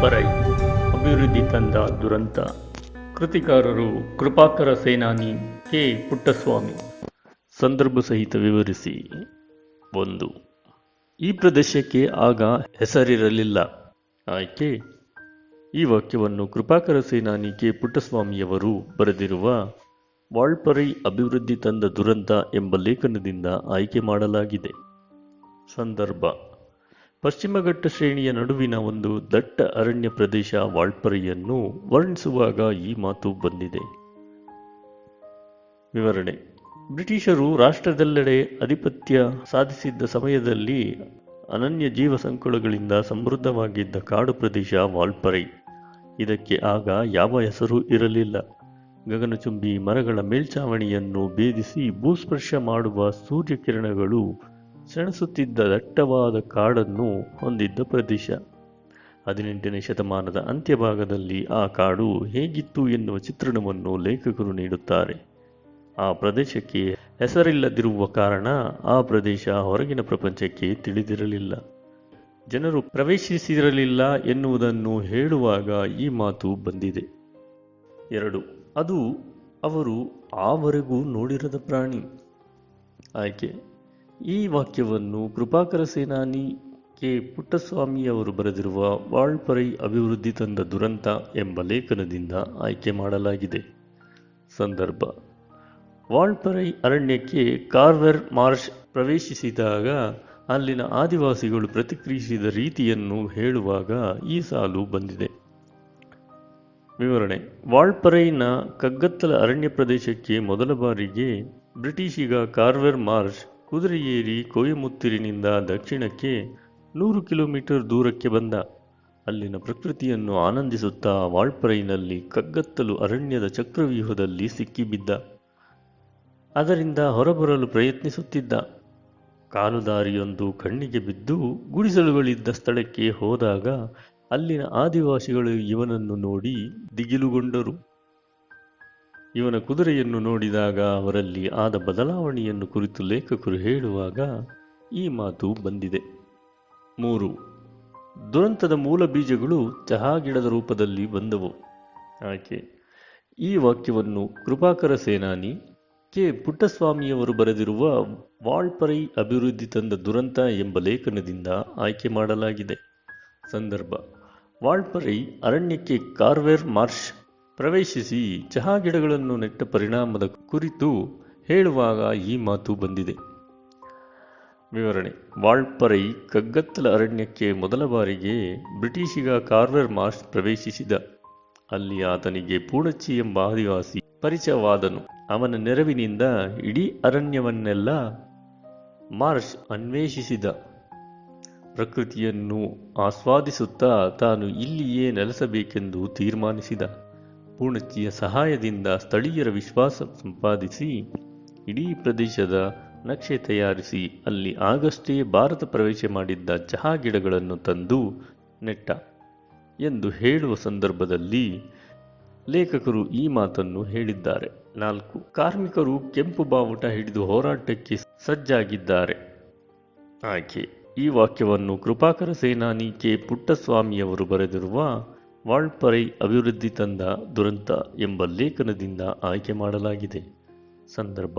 ವಾಲ್ಪರೈ ಅಭಿವೃದ್ಧಿ ತಂದ ದುರಂತ. ಕೃತಿಕಾರರು ಕೃಪಾಕರ ಸೇನಾನಿ ಕೆ ಪುಟ್ಟಸ್ವಾಮಿ. ಸಂದರ್ಭ ಸಹಿತ ವಿವರಿಸಿ. 1. ಈ ಪ್ರದೇಶಕ್ಕೆ ಆಗ ಹೆಸರಿರಲಿಲ್ಲ. ಆಯ್ಕೆ: ಈ ವಾಕ್ಯವನ್ನು ಕೃಪಾಕರ ಸೇನಾನಿ ಕೆ ಪುಟ್ಟಸ್ವಾಮಿಯವರು ಬರೆದಿರುವ ವಾಲ್ಪರೈ ಅಭಿವೃದ್ಧಿ ತಂದ ದುರಂತ ಎಂಬ ಲೇಖನದಿಂದ ಆಯ್ಕೆ ಮಾಡಲಾಗಿದೆ. ಸಂದರ್ಭ: ಪಶ್ಚಿಮ ಘಟ್ಟ ಶ್ರೇಣಿಯ ನಡುವಿನ ಒಂದು ದಟ್ಟ ಅರಣ್ಯ ಪ್ರದೇಶ ವಾಲ್ಪರೈಯನ್ನು ವರ್ಣಿಸುವಾಗ ಈ ಮಾತು ಬಂದಿದೆ. ವಿವರಣೆ: ಬ್ರಿಟಿಷರು ರಾಷ್ಟ್ರದೆಲ್ಲೆಡೆ ಆಧಿಪತ್ಯ ಸಾಧಿಸಿದ್ದ ಸಮಯದಲ್ಲಿ ಅನನ್ಯ ಜೀವ ಸಂಕುಲಗಳಿಂದ ಸಮೃದ್ಧವಾಗಿದ್ದ ಕಾಡು ಪ್ರದೇಶ ವಾಲ್ಪರೈ. ಇದಕ್ಕೆ ಆಗ ಯಾವ ಹೆಸರೂ ಇರಲಿಲ್ಲ. ಗಗನಚುಂಬಿ ಮರಗಳ ಮೇಲ್ಛಾವಣಿಯನ್ನು ಭೇದಿಸಿ ಭೂಸ್ಪರ್ಶ ಮಾಡುವ ಸೂರ್ಯಕಿರಣಗಳು ಸೆಣಸುತ್ತಿದ್ದ ದಟ್ಟವಾದ ಕಾಡನ್ನು ಹೊಂದಿದ್ದ ಪ್ರದೇಶ. 18ನೇ ಶತಮಾನದ ಅಂತ್ಯಭಾಗದಲ್ಲಿ ಆ ಕಾಡು ಹೇಗಿತ್ತು ಎನ್ನುವ ಚಿತ್ರಣವನ್ನು ಲೇಖಕರು ನೀಡುತ್ತಾರೆ. ಆ ಪ್ರದೇಶಕ್ಕೆ ಹೆಸರಿಲ್ಲದಿರುವ ಕಾರಣ ಆ ಪ್ರದೇಶ ಹೊರಗಿನ ಪ್ರಪಂಚಕ್ಕೆ ತಿಳಿದಿರಲಿಲ್ಲ, ಜನರು ಪ್ರವೇಶಿಸಿರಲಿಲ್ಲ ಎನ್ನುವುದನ್ನು ಹೇಳುವಾಗ ಈ ಮಾತು ಬಂದಿದೆ. 2. ಅದು ಅವರು ಆವರೆಗೂ ನೋಡಿರದ ಪ್ರಾಣಿ. ಆಯ್ಕೆ: ಈ ವಾಕ್ಯವನ್ನು ಕೃಪಾಕರ ಸೇನಾನಿ ಕೆ ಪುಟ್ಟಸ್ವಾಮಿಯವರು ಬರೆದಿರುವ ವಾಲ್ಪರೈ ಅಭಿವೃದ್ಧಿ ತಂದ ದುರಂತ ಎಂಬ ಲೇಖನದಿಂದ ಆಯ್ಕೆ ಮಾಡಲಾಗಿದೆ. ಸಂದರ್ಭ: ವಾಲ್ಪರೈ ಅರಣ್ಯಕ್ಕೆ ಕಾರ್ವೆರ್ ಮಾರ್ಷ್ ಪ್ರವೇಶಿಸಿದಾಗ ಅಲ್ಲಿನ ಆದಿವಾಸಿಗಳು ಪ್ರತಿಕ್ರಿಯಿಸಿದ ರೀತಿಯನ್ನು ಹೇಳುವಾಗ ಈ ಸಾಲು ಬಂದಿದೆ. ವಿವರಣೆ: ವಾಲ್ಪರೈನ ಕಗ್ಗತ್ತಲ ಅರಣ್ಯ ಪ್ರದೇಶಕ್ಕೆ ಮೊದಲ ಬಾರಿಗೆ ಬ್ರಿಟಿಷಿಗ ಕಾರ್ವೆರ್ ಮಾರ್ಷ್ ಕುದುರೆ ಏರಿ ಕೊಯಮತ್ತೂರಿನಿಂದ ದಕ್ಷಿಣಕ್ಕೆ 100 ಕಿಲೋಮೀಟರ್ ದೂರಕ್ಕೆ ಬಂದ. ಅಲ್ಲಿನ ಪ್ರಕೃತಿಯನ್ನು ಆನಂದಿಸುತ್ತಾ ವಾಲ್ಪರೈನಲ್ಲಿ ಕಗ್ಗತ್ತಲು ಅರಣ್ಯದ ಚಕ್ರವ್ಯೂಹದಲ್ಲಿ ಸಿಕ್ಕಿಬಿದ್ದ. ಅದರಿಂದ ಹೊರಬರಲು ಪ್ರಯತ್ನಿಸುತ್ತಿದ್ದ. ಕಾಲುದಾರಿಯೊಂದು ಕಣ್ಣಿಗೆ ಬಿದ್ದು ಗುಡಿಸಲುಗಳಿದ್ದ ಸ್ಥಳಕ್ಕೆ ಹೋದಾಗ ಅಲ್ಲಿನ ಆದಿವಾಸಿಗಳು ಇವನನ್ನು ನೋಡಿ ದಿಗಿಲುಗೊಂಡರು. ಇವನ ಕುದುರೆಯನ್ನು ನೋಡಿದಾಗ ಅವರಲ್ಲಿ ಆದ ಬದಲಾವಣೆಯನ್ನು ಕುರಿತು ಲೇಖಕರು ಹೇಳುವಾಗ ಈ ಮಾತು ಬಂದಿದೆ. 3. ದುರಂತದ ಮೂಲ ಬೀಜಗಳು ಚಹಾ ಗಿಡದ ರೂಪದಲ್ಲಿ ಬಂದವು. ಆಯ್ಕೆ: ಈ ವಾಕ್ಯವನ್ನು ಕೃಪಾಕರ ಸೇನಾನಿ ಕೆ ಪುಟ್ಟಸ್ವಾಮಿಯವರು ಬರೆದಿರುವ ವಾಲ್ಪರೈ ಅಭಿವೃದ್ಧಿ ತಂದ ದುರಂತ ಎಂಬ ಲೇಖನದಿಂದ ಆಯ್ಕೆ ಮಾಡಲಾಗಿದೆ. ಸಂದರ್ಭ: ವಾಲ್ಪರೈ ಅರಣ್ಯಕ್ಕೆ ಕಾರ್ವೆರ್ ಮಾರ್ಷ್ ಪ್ರವೇಶಿಸಿ ಚಹಾ ಗಿಡಗಳನ್ನು ನೆಟ್ಟ ಪರಿಣಾಮದ ಕುರಿತು ಹೇಳುವಾಗ ಈ ಮಾತು ಬಂದಿದೆ. ವಿವರಣೆ: ವಾಲ್ಪರೈ ಕಗ್ಗತ್ತಲ ಅರಣ್ಯಕ್ಕೆ ಮೊದಲ ಬಾರಿಗೆ ಬ್ರಿಟಿಷಿಗ ಕಾರ್ವೆರ್ ಮಾರ್ಷ್ ಪ್ರವೇಶಿಸಿದ. ಅಲ್ಲಿ ಆತನಿಗೆ ಪೂಣಚ್ಚಿ ಎಂಬ ಆದಿವಾಸಿ ಪರಿಚಯವಾದನು. ಅವನ ನೆರವಿನಿಂದ ಇಡೀ ಅರಣ್ಯವನ್ನೆಲ್ಲ ಮಾರ್ಷ್ ಅನ್ವೇಷಿಸಿದ. ಪ್ರಕೃತಿಯನ್ನು ಆಸ್ವಾದಿಸುತ್ತಾ ತಾನು ಇಲ್ಲಿಯೇ ನೆಲೆಸಬೇಕೆಂದು ತೀರ್ಮಾನಿಸಿದ. ಪೂಣಚ್ಚಿಯ ಸಹಾಯದಿಂದ ಸ್ಥಳೀಯರ ವಿಶ್ವಾಸ ಸಂಪಾದಿಸಿ ಇಡೀ ಪ್ರದೇಶದ ನಕ್ಷೆ ತಯಾರಿಸಿ ಅಲ್ಲಿ ಆಗಷ್ಟೇ ಭಾರತ ಪ್ರವೇಶ ಮಾಡಿದ್ದ ಚಹಾ ಗಿಡಗಳನ್ನು ತಂದು ನೆಟ್ಟ ಎಂದು ಹೇಳುವ ಸಂದರ್ಭದಲ್ಲಿ ಲೇಖಕರು ಈ ಮಾತನ್ನು ಹೇಳಿದ್ದಾರೆ. 4. ಕಾರ್ಮಿಕರು ಕೆಂಪು ಬಾವುಟ ಹಿಡಿದು ಹೋರಾಟಕ್ಕೆ ಸಜ್ಜಾಗಿದ್ದಾರೆ. ಆಯ್ಕೆ: ಈ ವಾಕ್ಯವನ್ನು ಕೃಪಾಕರ ಸೇನಾನಿ ಕೆ ಪುಟ್ಟಸ್ವಾಮಿಯವರು ಬರೆದಿರುವ ವಾಲ್ಪರೈ ಅಭಿವೃದ್ಧಿ ತಂದ ದುರಂತ ಎಂಬ ಲೇಖನದಿಂದ ಆಯ್ಕೆ ಮಾಡಲಾಗಿದೆ. ಸಂದರ್ಭ: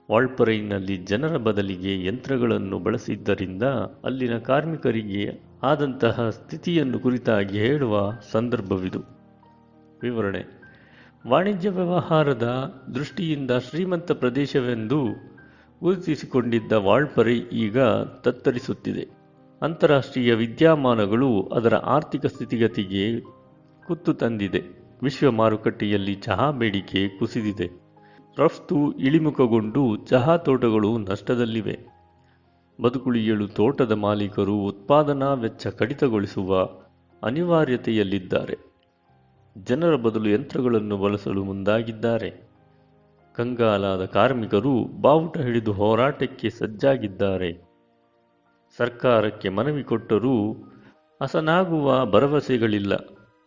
ವಾಲ್ಪರೈನಲ್ಲಿ ಜನರ ಬದಲಿಗೆ ಯಂತ್ರಗಳನ್ನು ಬಳಸಿದ್ದರಿಂದ ಅಲ್ಲಿನ ಕಾರ್ಮಿಕರಿಗೆ ಆದಂತಹ ಸ್ಥಿತಿಯನ್ನು ಕುರಿತಾಗಿ ಹೇಳುವ ಸಂದರ್ಭವಿದು. ವಿವರಣೆ: ವಾಣಿಜ್ಯ ವ್ಯವಹಾರದ ದೃಷ್ಟಿಯಿಂದ ಶ್ರೀಮಂತ ಪ್ರದೇಶವೆಂದು ಗುರುತಿಸಿಕೊಂಡಿದ್ದ ವಾಲ್ಪರೈ ಈಗ ತತ್ತರಿಸುತ್ತಿದೆ. ಅಂತಾರಾಷ್ಟ್ರೀಯ ವಿದ್ಯಮಾನಗಳು ಅದರ ಆರ್ಥಿಕ ಸ್ಥಿತಿಗತಿಗೆ ಕುತ್ತು ತಂದಿದೆ. ವಿಶ್ವ ಮಾರುಕಟ್ಟೆಯಲ್ಲಿ ಚಹಾ ಬೇಡಿಕೆ ಕುಸಿದಿದೆ. ರಫ್ತು ಇಳಿಮುಖಗೊಂಡು ಚಹಾ ತೋಟಗಳು ನಷ್ಟದಲ್ಲಿವೆ. ಬದುಕುಳಿಯಲು ತೋಟದ ಮಾಲೀಕರು ಉತ್ಪಾದನಾ ವೆಚ್ಚ ಕಡಿತಗೊಳಿಸುವ ಅನಿವಾರ್ಯತೆಯಲ್ಲಿದ್ದಾರೆ. ಜನರ ಬದಲು ಯಂತ್ರಗಳನ್ನು ಬಳಸಲು ಮುಂದಾಗಿದ್ದಾರೆ. ಕಂಗಾಲಾದ ಕಾರ್ಮಿಕರು ಬಾವುಟ ಹಿಡಿದು ಹೋರಾಟಕ್ಕೆ ಸಜ್ಜಾಗಿದ್ದಾರೆ. ಸರ್ಕಾರಕ್ಕೆ ಮನವಿ ಕೊಟ್ಟರೂ ಹಸನಾಗುವ ಭರವಸೆಗಳಿಲ್ಲ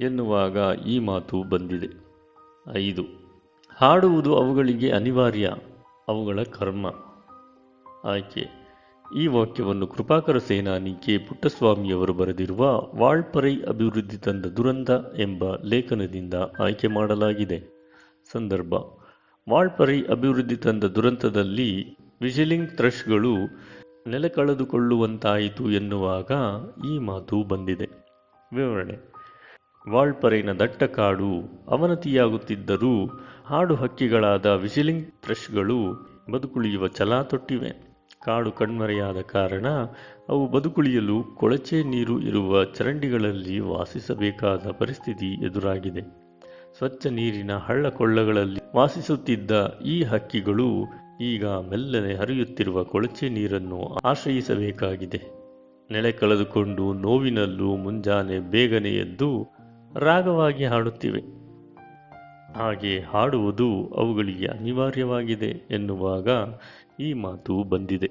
ಎನ್ನುವಾಗ ಈ ಮಾತು ಬಂದಿದೆ. 5. ಹಾಡುವುದು ಅವುಗಳಿಗೆ ಅನಿವಾರ್ಯ, ಅವುಗಳ ಕರ್ಮ. ಆಯ್ಕೆ: ಈ ವಾಕ್ಯವನ್ನು ಕೃಪಾಕರ ಸೇನಾನಿ ಕೆ ಪುಟ್ಟಸ್ವಾಮಿಯವರು ಬರೆದಿರುವ ವಾಳ್ಪರೈ ಅಭಿವೃದ್ಧಿ ತಂದ ದುರಂತ ಎಂಬ ಲೇಖನದಿಂದ ಆಯ್ಕೆ ಮಾಡಲಾಗಿದೆ. ಸಂದರ್ಭ: ವಾಳ್ಪರೈ ಅಭಿವೃದ್ಧಿ ತಂದ ದುರಂತದಲ್ಲಿ ವಿಜಿಲಿಂಗ್ ಥ್ರಶ್ಗಳು ನೆಲೆ ಕಳೆದುಕೊಳ್ಳುವಂತಾಯಿತು ಎನ್ನುವಾಗ ಈ ಮಾತು ಬಂದಿದೆ. ವಿವರಣೆ: ವಾಳ್ಪರೈನ ದಟ್ಟ ಕಾಡು ಅವನತಿಯಾಗುತ್ತಿದ್ದರೂ ಹಾಡು ಹಕ್ಕಿಗಳಾದ ವಿಜಿಲಿಂಗ್ ಥ್ರಶ್ಗಳು ಬದುಕುಳಿಯುವ ಛಲ ತೊಟ್ಟಿವೆ. ಕಾಡು ಕಣ್ಮರೆಯಾದ ಕಾರಣ ಅವು ಬದುಕುಳಿಯಲು ಕೊಳಚೆ ನೀರು ಇರುವ ಚರಂಡಿಗಳಲ್ಲಿ ವಾಸಿಸಬೇಕಾದ ಪರಿಸ್ಥಿತಿ ಎದುರಾಗಿದೆ. ಸ್ವಚ್ಛ ನೀರಿನ ಹಳ್ಳ ಕೊಳ್ಳಗಳಲ್ಲಿ ವಾಸಿಸುತ್ತಿದ್ದ ಈ ಹಕ್ಕಿಗಳು ಈಗ ಮೆಲ್ಲನೆ ಹರಿಯುತ್ತಿರುವ ಕೊಳಚೆ ನೀರನ್ನು ಆಶ್ರಯಿಸಬೇಕಾಗಿದೆ. ನೆಲೆ ಕಳೆದುಕೊಂಡು ನೋವಿನಲ್ಲೂ ಮುಂಜಾನೆ ಬೇಗನೆ ಎದ್ದು ರಾಗವಾಗಿ ಹಾಡುತ್ತಿವೆ. ಹಾಗೆ ಹಾಡುವುದು ಅವುಗಳಿಗೆ ಅನಿವಾರ್ಯವಾಗಿದೆ ಎನ್ನುವಾಗ ಈ ಮಾತು ಬಂದಿದೆ.